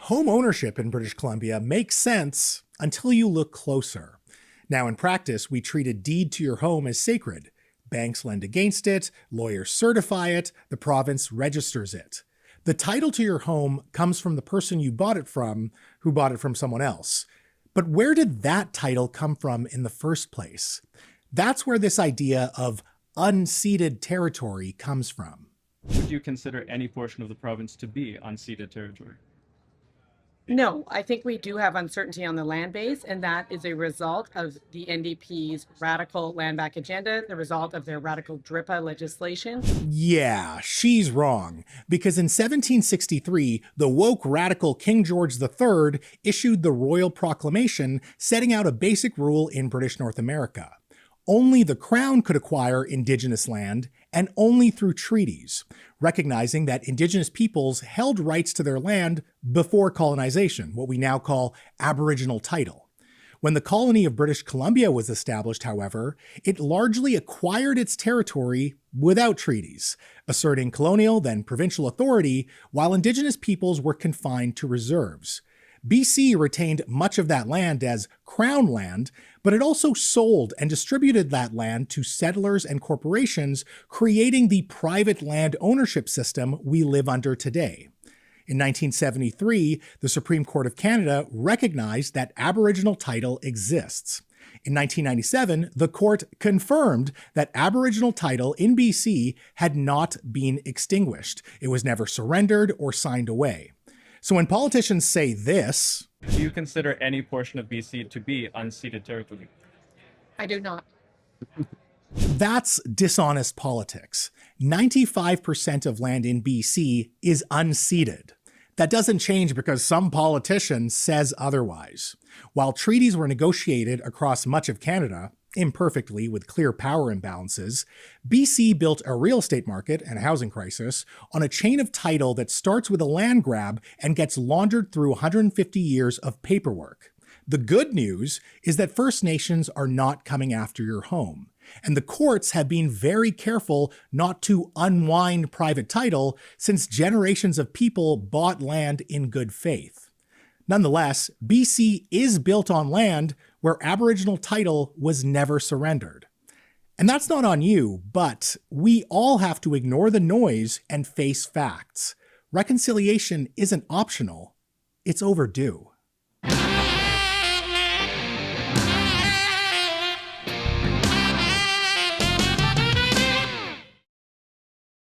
Home ownership in British Columbia makes sense until you look closer. Now, in practice, we treat a deed to your home as sacred. Banks lend against it, lawyers certify it, the province registers it. The title to your home comes from the person you bought it from, who bought it from someone else. But where did that title come from in the first place? That's where this idea of unceded territory comes from. Would you consider any portion of the province to be unceded territory? No, I think we do have uncertainty on the land base, and that is a result of the NDP's radical land back agenda, the result of their radical DRIPA legislation. Yeah, she's wrong. Because in 1763, the woke radical King George III issued the Royal Proclamation setting out a basic rule in British North America. Only the Crown could acquire Indigenous land, and only through treaties, recognizing that Indigenous peoples held rights to their land before colonization, what we now call Aboriginal title. When the colony of British Columbia was established, however, it largely acquired its territory without treaties, asserting colonial, then provincial authority, while Indigenous peoples were confined to reserves. BC retained much of that land as Crown land, but it also sold and distributed that land to settlers and corporations, creating the private land ownership system we live under today. In 1973, the Supreme Court of Canada recognized that Aboriginal title exists. In 1997, the court confirmed that Aboriginal title in BC had not been extinguished. It was never surrendered or signed away. So when politicians say this, Do you consider any portion of BC to be unceded territory? I do not. that's dishonest politics. 95% of land in BC is unceded. That doesn't change because some politician says otherwise. While treaties were negotiated across much of Canada, imperfectly with clear power imbalances, BC built a real estate market and a housing crisis on a chain of title that starts with a land grab and gets laundered through 150 years of paperwork. The good news is that First Nations are not coming after your home, and the courts have been very careful not to unwind private title since generations of people bought land in good faith. Nonetheless, BC is built on land where Aboriginal title was never surrendered. And that's not on you, but we all have to ignore the noise and face facts. Reconciliation isn't optional, it's overdue.